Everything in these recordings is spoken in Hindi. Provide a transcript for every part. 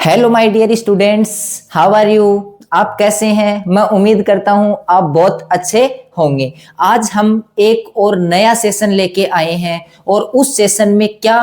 Hello my dear students, how are you. आप कैसे हैं? मैं उम्मीद करता हूं आप बहुत अच्छे होंगे। आज हम एक और नया सेशन लेके आए हैं और उस सेशन में क्या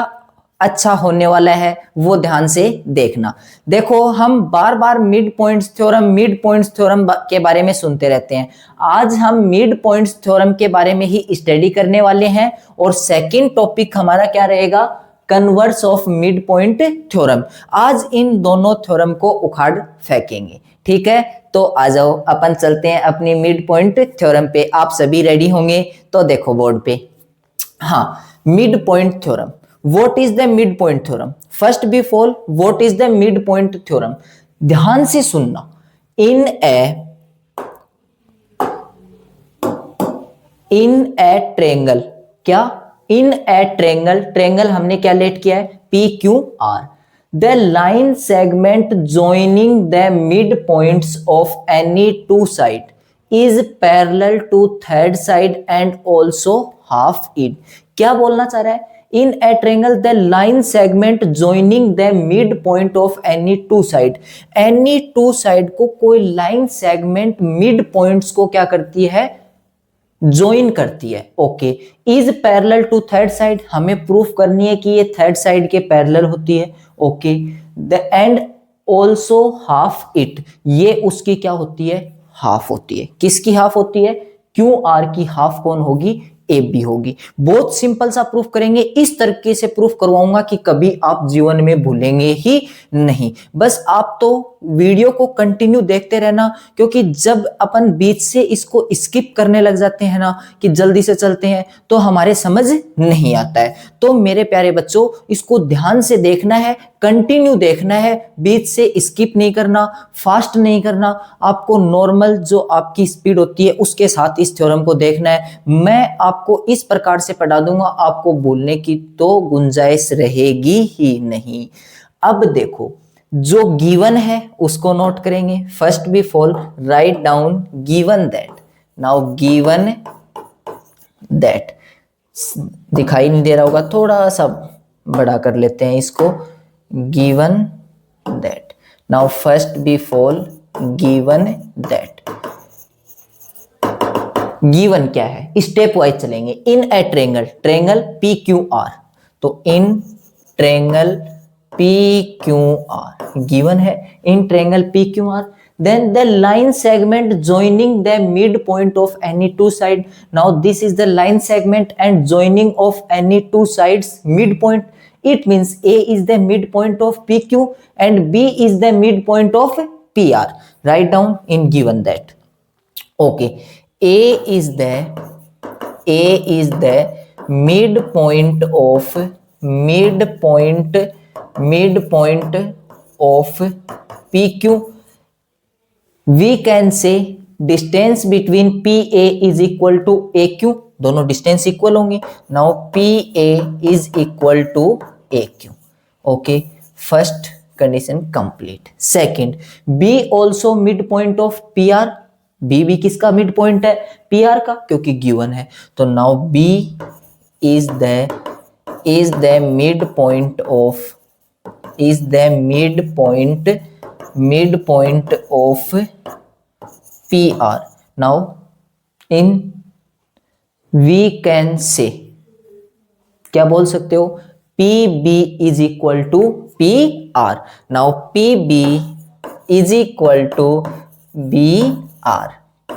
अच्छा होने वाला है वो ध्यान से देखना। देखो, हम बार बार मिड पॉइंट्स थ्योरम के बारे में सुनते रहते हैं। आज हम मिड पॉइंट्स थ्योरम के बारे में ही स्टडी करने वाले हैं और सेकंड टॉपिक हमारा क्या रहेगा? Converse of mid point theorem. आज इन दोनों थ्योरम को उखाड़ फेंकेंगे, ठीक है। तो आ जाओ, अपन चलते हैं अपनी मिड पॉइंट थ्योरम पे। आप सभी रेडी होंगे? तो देखो बोर्ड पे, हाँ, mid point theorem. What is the mid point theorem? First before, what is the mid point theorem? ध्यान से सुनना। इन ए ट्रेंगल, क्या? इन ए ट्रेंगल हमने क्या लेट किया है? P Q R. The line segment joining the mid points of any two side is parallel to third side and also half it. क्या बोलना चाह रहा है? In a triangle the line segment joining the mid point of any two side. Any two side को कोई लाइन सेगमेंट मिड पॉइंट्स को क्या करती है? ज्वाइन करती है। Okay, is parallel to third side, हमें प्रूफ करनी है कि ये थर्ड साइड के पैरेलल होती है। Okay, the end also half it, ये उसकी क्या होती है? हाफ होती है। किसकी हाफ होती है? क्यू आर की हाफ कौन होगी? ए बी होगी। बहुत सिंपल सा प्रूफ करेंगे, इस तरीके से प्रूफ करवाऊंगा कि कभी आप जीवन में भूलेंगे ही नहीं। बस आप तो वीडियो को कंटिन्यू देखते रहना, क्योंकि जब अपन बीच से इसको स्किप करने लग जाते हैं ना, कि जल्दी से चलते हैं, तो हमारे समझ नहीं आता है। तो मेरे प्यारे बच्चों, इसको ध्यान से देखना है, कंटिन्यू देखना है, बीच से स्किप नहीं करना, फास्ट नहीं करना। आपको नॉर्मल जो आपकी स्पीड होती है उसके साथ इस थ्योरम को देखना है। मैं आपको इस प्रकार से पढ़ा दूंगा, आपको भूलने की तो गुंजाइश रहेगी ही नहीं। अब देखो, जो गिवन है उसको नोट करेंगे। First before write down given that. Now given that, दिखाई नहीं दे रहा होगा, थोड़ा सा बड़ा कर लेते हैं इसको। Given that. Now first before given that. Given क्या है? स्टेप वाइज चलेंगे। In a triangle P Q R, तो in triangle P Q R given है। In triangle P Q R, then the line segment joining the midpoint of any two side. Now this is the line segment and joining of any two sides midpoint. It means A is the midpoint of PQ and B is the midpoint of PR. Write down in given that. Okay, A is the midpoint of PQ. We can say distance between PA is equal to AQ, दोनों डिस्टेंस इक्वल होंगे। Now PA is equal to AQ. Okay, first condition complete. Second, B also mid point of PR। B भी किसका मिड पॉइंट है? PR का, क्योंकि गिवन है। तो now B is the midpoint of PR. Now in we can say, क्या बोल सकते हो? PB is equal to PR. Now PB is equal to BR,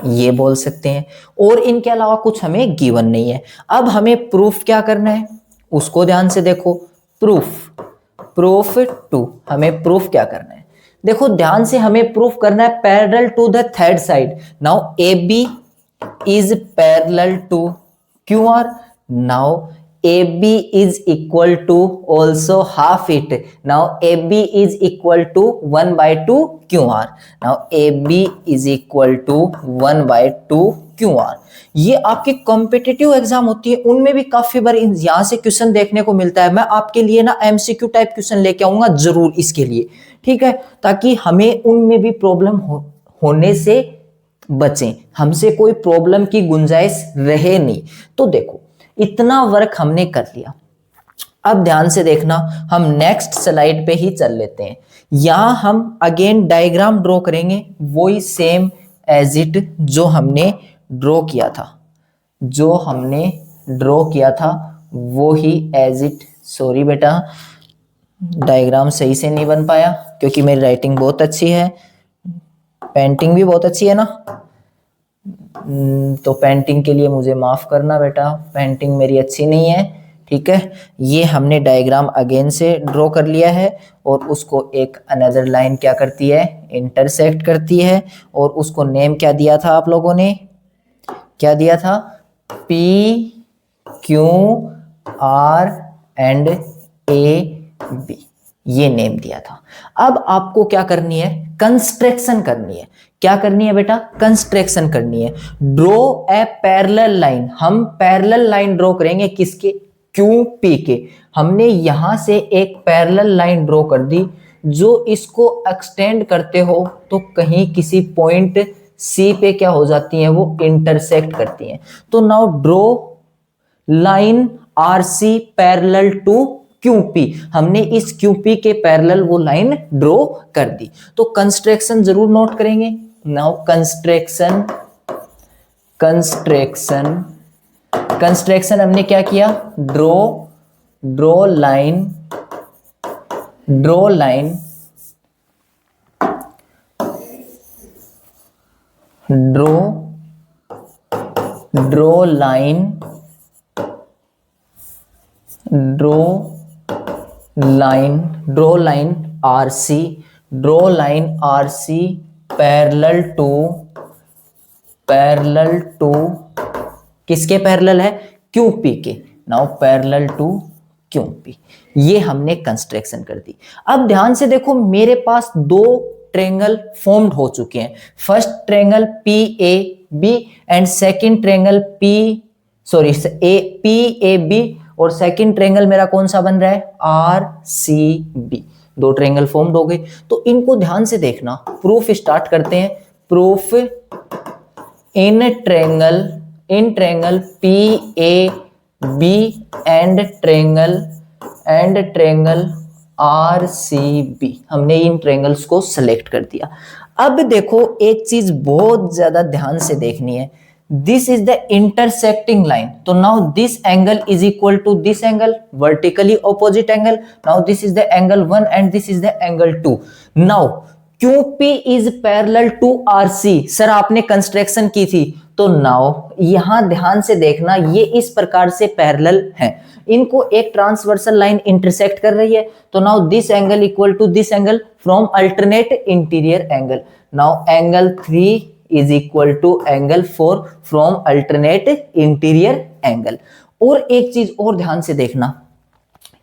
ये बोल सकते हैं। और इनके अलावा कुछ हमें गिवन नहीं है। अब हमें प्रूफ क्या करना है उसको ध्यान से देखो। प्रूफ टू, हमें प्रूफ क्या करना है? देखो ध्यान से, हमें प्रूफ करना है parallel to the third side. Now AB is parallel to QR. Now AB is equal to also half it. Now AB is equal to 1 by 2 QR. Now AB is equal to 1 by 2 QR. ये आपकी कॉम्पिटिटिव एग्जाम होती है, उनमें भी काफी बार यहाँ से क्वेश्चन देखने को मिलता है। मैं आपके लिए ना MCQ टाइप क्वेश्चन लेके आऊंगा जरूर इसके लिए, ठीक है, ताकि हमें उनमें भी प्रॉब्लम होने से बचें, हमसे कोई प्रॉब्लम की गुंजाइश रहे नहीं। तो देखो, इतना वर्क हमने कर लिया। अब ध्यान से देखना, हम नेक्स्ट स्लाइड पे ही चल लेते हैं। यहां हम अगेन डायग्राम ड्रॉ करेंगे, वही सेम एज इट जो हमने ड्रॉ किया था, जो हमने ड्रॉ किया था वो ही एज इट। सॉरी बेटा, डायग्राम सही से नहीं बन पाया क्योंकि मेरी राइटिंग बहुत अच्छी है, पेंटिंग भी बहुत अच्छी है ना। तो पेंटिंग के लिए मुझे माफ करना बेटा, पेंटिंग मेरी अच्छी नहीं है, ठीक है। ये हमने डायग्राम अगेन से ड्रॉ कर लिया है और उसको एक अनदर लाइन क्या करती है, इंटरसेक्ट करती है, और उसको नेम क्या दिया था आप लोगों ने, क्या दिया था, P Q R and A B, ये नेम दिया था। अब आपको क्या करनी है, कंस्ट्रक्शन करनी है। क्या करनी है बेटा, कंस्ट्रक्शन करनी है। ड्रॉ ए पैरेलल लाइन, हम पैरेलल लाइन ड्रॉ करेंगे किसके, क्यू पी के। हमने यहां से एक पैरेलल लाइन ड्रॉ कर दी, जो इसको एक्सटेंड करते हो तो कहीं किसी पॉइंट सी पे क्या हो जाती है, वो इंटरसेक्ट करती हैं। तो now draw line R C parallel to QP, हमने इस क्यूपी के पैरेलल वो लाइन ड्रॉ कर दी। तो कंस्ट्रक्शन जरूर नोट करेंगे। नाउ कंस्ट्रक्शन, कंस्ट्रक्शन हमने क्या किया, draw line, draw line R C parallel to किसके पैरेलल है, क्यूपी के। नाउ पैरेलल टू क्यूपी, ये हमने कंस्ट्रक्शन कर दी। अब ध्यान से देखो, मेरे पास दो ट्रायंगल फॉर्म्ड हो चुके हैं। First triangle P A B and second triangle P A B, और सेकंड ट्रायंगल मेरा कौन सा बन रहा है, आर सी बी। दो ट्रायंगल फॉर्म्ड हो गए। तो इनको ध्यान से देखना, प्रूफ स्टार्ट करते हैं। Proof in triangle P A B and triangle R C B, हमने इन ट्रायंगल्स को सिलेक्ट कर दिया। अब देखो, एक चीज बहुत ज्यादा ध्यान से देखनी है, this is the intersecting line. तो now this angle is equal to this angle, vertically opposite angle. Now this is the angle 1 and this is the angle 2। Now QP is parallel to RC, sir आपने कंस्ट्रक्शन की थी। तो नाउ यहां ध्यान से देखना, ये इस प्रकार से पैरेलल हैं, इनको एक ट्रांसवर्सल लाइन इंटरसेक्ट कर रही है। तो now this angle equal to this angle from alternate interior angle. Now angle 3 is equal to angle 4 from alternate interior angle. और एक चीज और ध्यान से देखना,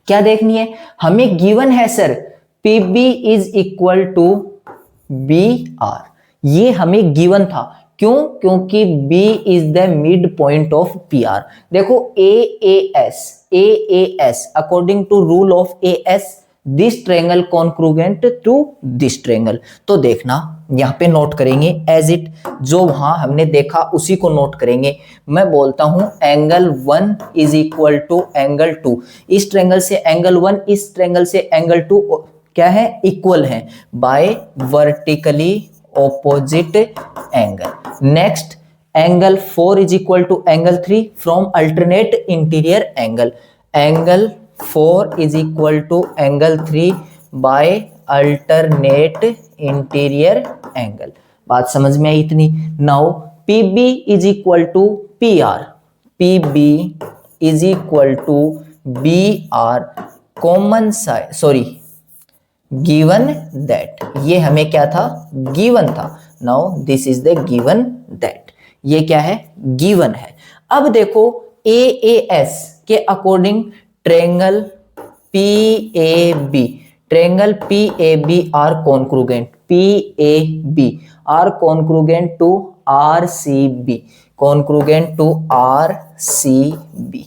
क्या देखनी है, हमें गिवन है sir PB is equal to BR, ये हमें गिवन था। क्यों, क्योंकि B is the mid point of PR। देखो AAS according to rule of AS, this triangle congruent to this triangle. तो देखना, यहाँ पे नोट करेंगे एज इट, जो वहां हमने देखा उसी को नोट करेंगे। मैं बोलता हूं angle 1 is equal to angle 2, इस ट्रायंगल से एंगल 1, इस ट्रायंगल से एंगल 2 क्या है, इक्वल है by vertically opposite angle. Next angle 4 is equal to angle 3 from alternate interior angle. Angle 4 is equal to angle 3 by alternate interior angle. बात समझ में आई इतनी। Now PB is equal to PR, PB is equal to BR common side, sorry given that, ये हमें क्या था, गिवन था। Now this is the given that, ये क्या है, गिवन है। अब देखो AAS के according triangle PAB, triangle PAB are congruent, PAB are congruent to RCB, congruent to RCB।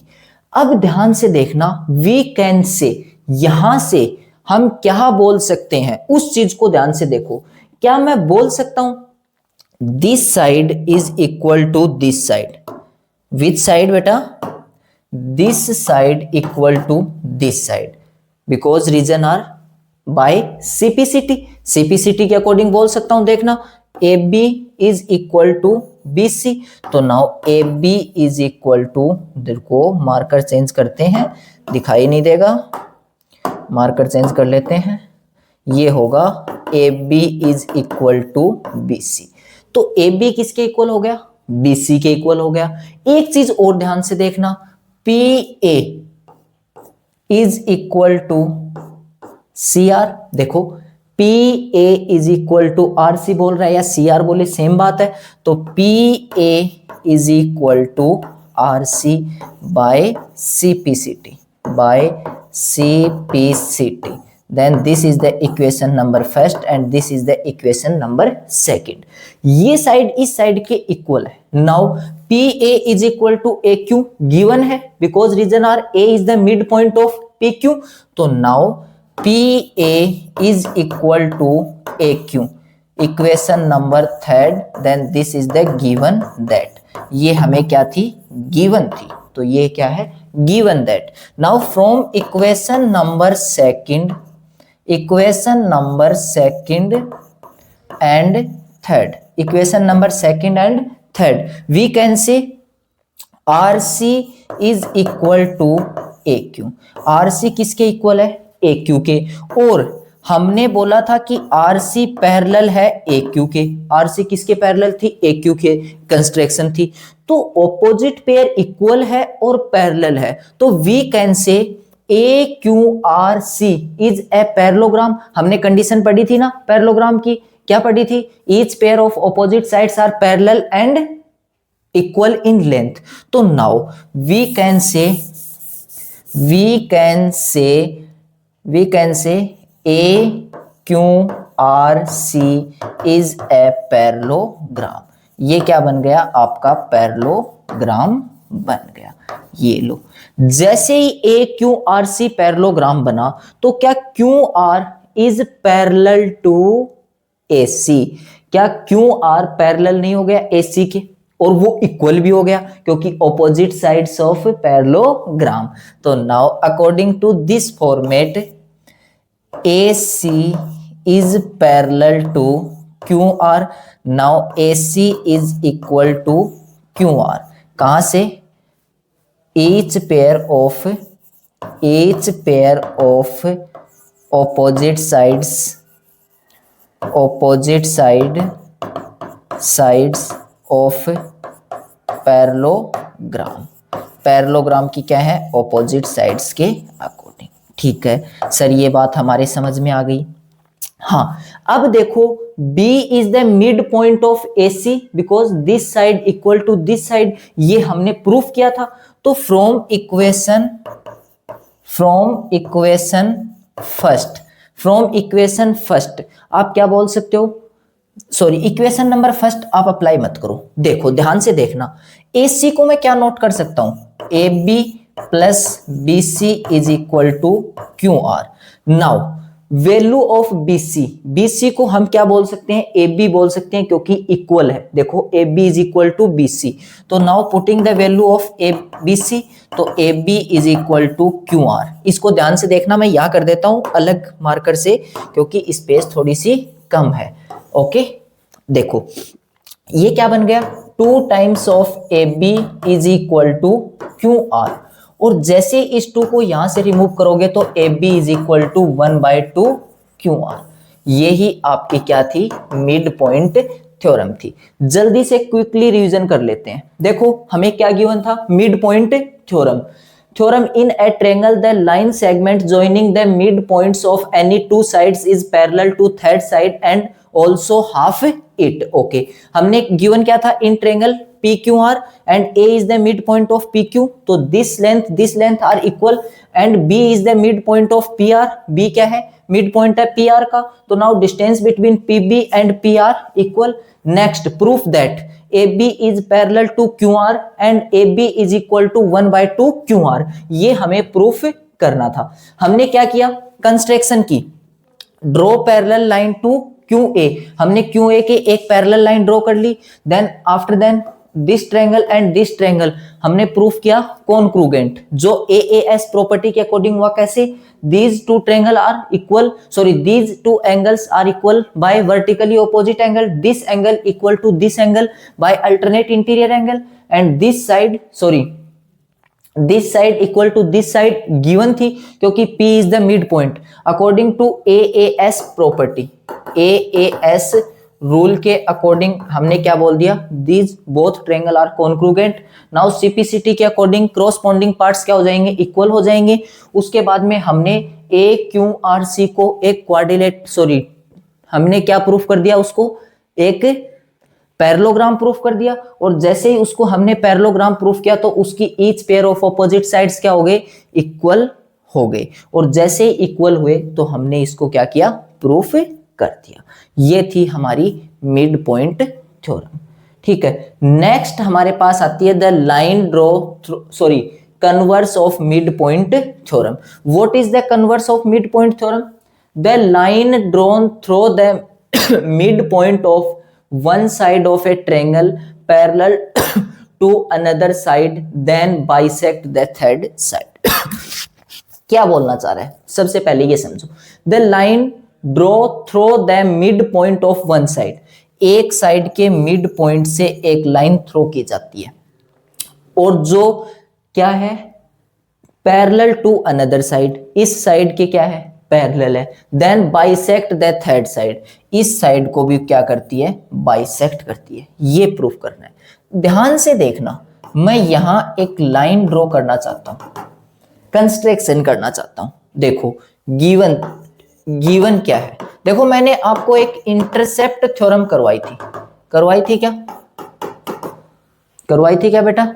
अब ध्यान से देखना, वी कैन से, यहां से हम क्या बोल सकते हैं, उस चीज को ध्यान से देखो। क्या मैं बोल सकता हूं this side is equal to this side, which side बेटा, this side equal to this side, because reason are by CPCT. CPCT के अकॉर्डिंग बोल सकता हूं, देखना A B is equal to B C. तो now A B is equal to, देखो मार्कर चेंज करते हैं, दिखाई नहीं देगा, मार्कर चेंज कर लेते हैं, ये होगा A B is equal to B C. तो ए बी किसके इक्वल हो गया, बी सी के इक्वल हो गया। एक चीज और ध्यान से देखना, P A is equal to C R. देखो P A is equal to R C बोल रहा है या सी आर बोले, सेम बात है। तो P A is equal to R C by CPCT, by CPCT. Then this is the equation number first and this is the equation number second. ये साइड इस साइड के इक्वल है। Now P A is equal to A Q given है, because reason are A is the mid point of P Q. तो now P A is equal to A Q, equation number third. Then this is the given that, ये हमें क्या थी, गिवन थी, तो ये क्या है, given that. Now from equation number second, equation number second and third, equation number second and third, we can say R C is equal to A Q. R C किसके इक्वल है, ए क्यू के। और हमने बोला था कि आर सी पैरेलल है ए क्यू के। आर सी किसके पैरेलल थी, ए क्यू के कंस्ट्रक्शन थी। तो ऑपोजिट पेयर इक्वल है और पैरेलल है, तो we can say A Q R C is a parallelogram. हमने कंडीशन पढ़ी थी ना पैरेललोग्राम की, क्या पढ़ी थी, each pair of opposite sides are parallel and equal in length. तो now we can say A Q R C is a parallelogram. ये क्या बन गया, आपका पैरेललोग्राम बन गया। ये लो, जैसे ही A Q R C parallelogram बना, तो क्या Q R is parallel to A C. क्या क्यू आर पैरेलल नहीं हो गया ए सी के, और वो इक्वल भी हो गया क्योंकि ऑपोजिट साइड्स ऑफ पैरेललोग्राम। तो now according to this format, A C is parallel to Q R. Now A C is equal to Q R, कहां से, each pair of opposite sides of parallelogram. Parallelogram की क्या है, ऑपोजिट साइड्स के अकॉर्डिंग। ठीक है सर, ये बात हमारे समझ में आ गई। हाँ, अब देखो B is the mid point of AC because this side equal to this side, ये हमने प्रूफ किया था। तो फ्रॉम इक्वेशन फर्स्ट आप क्या बोल सकते हो, सॉरी इक्वेशन नंबर फर्स्ट आप अप्लाई मत करो। देखो ध्यान से देखना, AC को मैं क्या नोट कर सकता हूं, AB plus BC is equal to QR। Now value of BC को हम क्या बोल सकते हैं, AB बोल सकते हैं क्योंकि इक्वल है। देखो AB is equal to BC, तो now putting the value of BC, तो AB is equal to QR। इसको ध्यान से देखना, मैं यहां कर देता हूं अलग मार्कर से क्योंकि स्पेस थोड़ी सी कम है। ओके, देखो ये क्या बन गया, 2 times of AB is equal to QR। और जैसे इस 2 को यहां से रिमूव करोगे तो AB is equal to 1/2 QR। ये ही आपकी क्या थी, मिड पॉइंट थ्योरम थी। जल्दी से क्विकली रिवीजन कर लेते हैं। देखो हमें क्या गिवन था, mid point theorem in a triangle the line segment joining the mid points of any 2 sides is parallel to third side and also half it. Okay, हमने गिवन क्या था, in triangle PQR and A is the midpoint of PQ, तो this length are equal and B is the midpoint of PR। B क्या है, midpoint है PR का, तो now distance between PB and PR equal। Next, proof that AB is parallel to QR and AB is equal to 1/2 QR। ये हमें प्रूफ करना था। हमने क्या किया, कंस्ट्रक्शन की, draw parallel line to QA। हमने QA के एक पैरेलल लाइन ड्रॉ कर ली। Then after then this triangle and this triangle हमने प्रूफ किया कॉन्क्रूगेंट, जो AAS प्रॉपर्टी के अकॉर्डिंग हुआ। कैसे? These two triangle are equal, sorry these two angles are equal by vertically opposite angle, this angle equal to this angle by alternate interior angle, and this side, sorry this side equal to this side given थी, क्योंकि P is the mid point according to AAS property. AAS rule के अकॉर्डिंग हमने क्या बोल दिया? These both triangle are congruent. Now CPCT के अकॉर्डिंग क्रॉसपॉन्डिंग पार्ट्स क्या हो जाएंगे? इक्वल हो जाएंगे। उसके बाद में हमने AQRC को एक क्वाड्रिलेट, सॉरी हमने क्या प्रूफ कर दिया? उसको एक पैरेललोग्राम प्रूफ कर दिया। और जैसे ही उसको हमने पैरेललोग्राम प्रूफ किया तो उसकी each pair of opposite sides क्या हो गए? इक्वल हो गए। और जैसे ही इक्वल हुए तो हमने इसको क्या किया? प्रूफ कर दिया। ये थी हमारी मिड पॉइंट थ्योरम। ठीक है, नेक्स्ट हमारे पास आती है the line draw, sorry converse of mid point theorem. What is the converse of mid point theorem? The line drawn through the mid point of one side of a triangle parallel to another side then bisect the third side। क्या बोलना चाह रहा है? सबसे पहले ये समझो, the line draw through the mid point of one side, एक साइड के मिड पॉइंट से एक लाइन थ्रो की जाती है और जो क्या है? पैरेलल टू अनदर साइड, इस साइड के क्या है? पैरेलल है। Then bisect the third side, इस साइड को भी क्या करती है? बाइसेक्ट करती है। ये प्रूफ करना है। ध्यान से देखना, मैं यहां एक लाइन ड्रॉ करना चाहता हूं, कंस्ट्रक्शन करना चाहता हूं। देखो गिवन क्या है? देखो मैंने आपको एक इंटरसेप्ट थ्योरम करवाई थी क्या बेटा?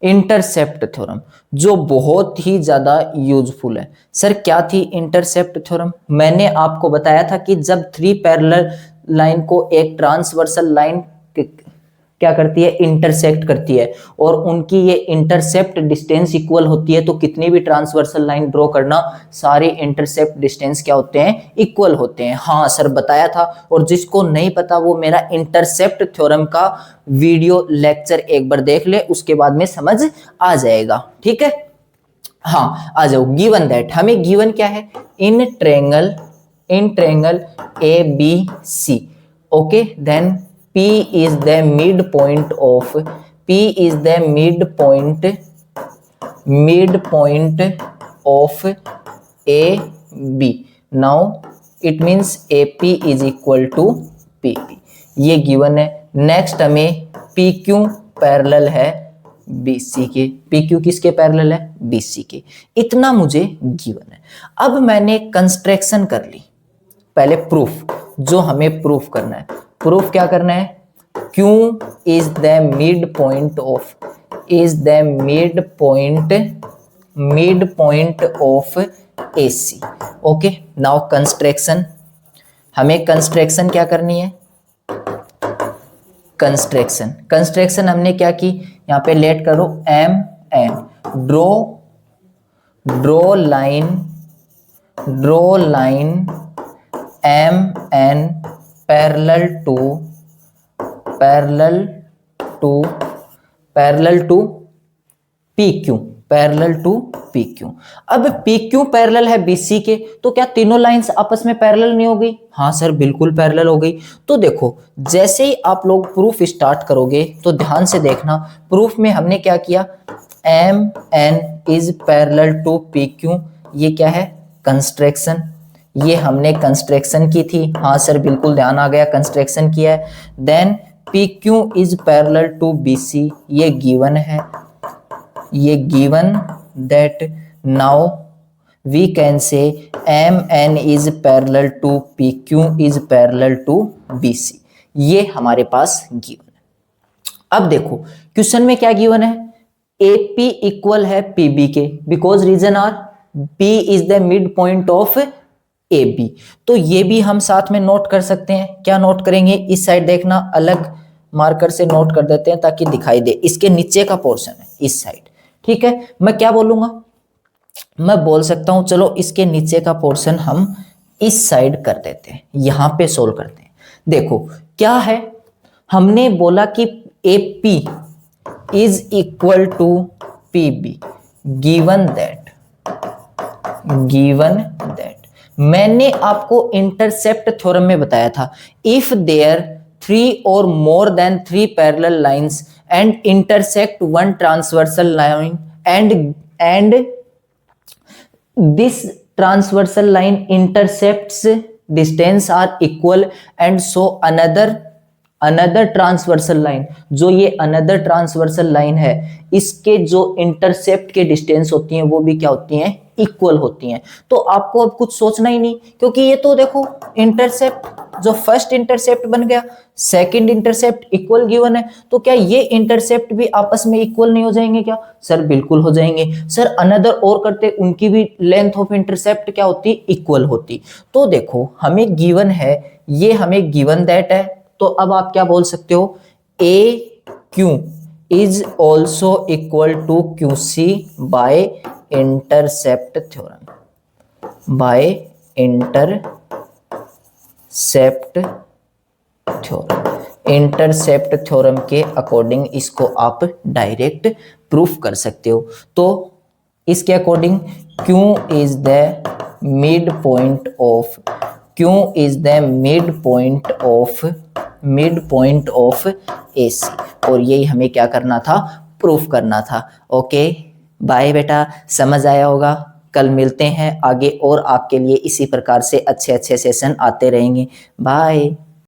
इंटरसेप्ट थ्योरम, जो बहुत ही ज्यादा यूजफुल है। सर क्या थी इंटरसेप्ट थ्योरम? मैंने आपको बताया था कि जब थ्री पैरेलल लाइन को एक ट्रांसवर्सल लाइन क्या करती है? इंटरसेक्ट करती है, और उनकी ये इंटरसेप्ट डिस्टेंस इक्वल होती है, तो कितनी भी ट्रांसवर्सल लाइन ड्रॉ करना, सारे इंटरसेप्ट डिस्टेंस क्या होते हैं? इक्वल होते हैं। हाँ सर बताया था, और जिसको नहीं पता वो मेरा इंटरसेप्ट थ्योरम का वीडियो लेक्चर एक बार देख ले, उसके बाद में समझ आ जाएगा। ठीक है, हाँ आ जाओ। गिवन दैट, हमें गिवन क्या है? In triangle ABC, okay, then P is the midpoint of AB. Now it means AP is equal to PP. ये गिवन है। नेक्स्ट हमें PQ पैरेलल है BC के। PQ किसके पैरेलल है? BC के। इतना मुझे गिवन है। अब मैंने कंस्ट्रक्शन कर ली, पहले प्रूफ, जो हमें प्रूफ करना है। प्रूफ क्या करना है? Q is the midpoint of AC। Okay, now construction, हमें कंस्ट्रक्शन क्या करनी है? कंस्ट्रक्शन हमने क्या की? यहाँ पे लेट करो MN, draw line MN parallel to PQ। अब PQ पैरेलल है BC के, तो क्या तीनों लाइंस आपस में पैरेलल नहीं हो गई? हाँ सर बिल्कुल पैरेलल हो गई। तो देखो जैसे ही आप लोग प्रूफ स्टार्ट करोगे तो ध्यान से देखना, प्रूफ में हमने क्या किया? MN is parallel to PQ। ये क्या है? कंस्ट्रक्शन। ये हमने कंस्ट्रक्शन की थी। हाँ सर बिल्कुल ध्यान आ गया, कंस्ट्रक्शन किया है। Then PQ is parallel to BC, ये गिवन है, ये given that now we can say MN is parallel to PQ is parallel to BC। ये हमारे पास गिवन है। अब देखो क्वेश्चन में क्या गिवन है? AP इक्वल है PB के, because reason are P is the mid point of AB। तो ये भी हम साथ में नोट कर सकते हैं। क्या नोट करेंगे? इस साइड देखना, अलग मार्कर से नोट कर देते हैं ताकि दिखाई दे। इसके नीचे का पोर्शन है इस साइड। ठीक है, मैं क्या बोलूंगा? मैं बोल सकता हूं चलो इसके नीचे का पोर्शन हम इस साइड कर देते हैं, यहां पे सोल्व करते हैं। देखो क्या है, हमने बोला कि AP is equal to PB given that मैंने आपको इंटरसेप्ट थ्योरम में बताया था, if there 3 or more than 3 parallel lines and intersect one transversal line and this transversal line intercepts distance are equal and so another transversal line, जो ये अनदर ट्रांसवर्सल लाइन है, इसके जो इंटरसेप्ट के डिस्टेंस होती हैं वो भी क्या होती हैं, इक्वल होती हैं। तो आपको अब कुछ सोचना ही नहीं, क्योंकि ये तो देखो इंटरसेप्ट, जो फर्स्ट इंटरसेप्ट बन गया, सेकंड इंटरसेप्ट इक्वल गिवन है, तो क्या ये इंटरसेप्ट भी आपस में इक्वल नहीं हो जाएंगे क्या? सर बिल्कुल हो जाएंगे। सर अनदर और करते उनकी भी लेंथ ऑफ इंटरसेप्ट क्या होती, इक्वल होती। तो देखो हमें गिवन है, ये हमें गिवन दैट है, तो अब आप क्या बोल सकते हो, A Q is also equal to Q C by intercept theorem, by intercept theorem. Intercept theorem के अकॉर्डिंग इसको आप डायरेक्ट प्रूफ कर सकते हो। तो इसके according Q is the mid point of, Q is the mid point of AC, और यही हमें क्या करना था, प्रूफ करना था। ओके बाय बेटा, समझ आया होगा। कल मिलते हैं आगे, और आपके लिए इसी प्रकार से अच्छे अच्छे सेशन आते रहेंगे। बाय।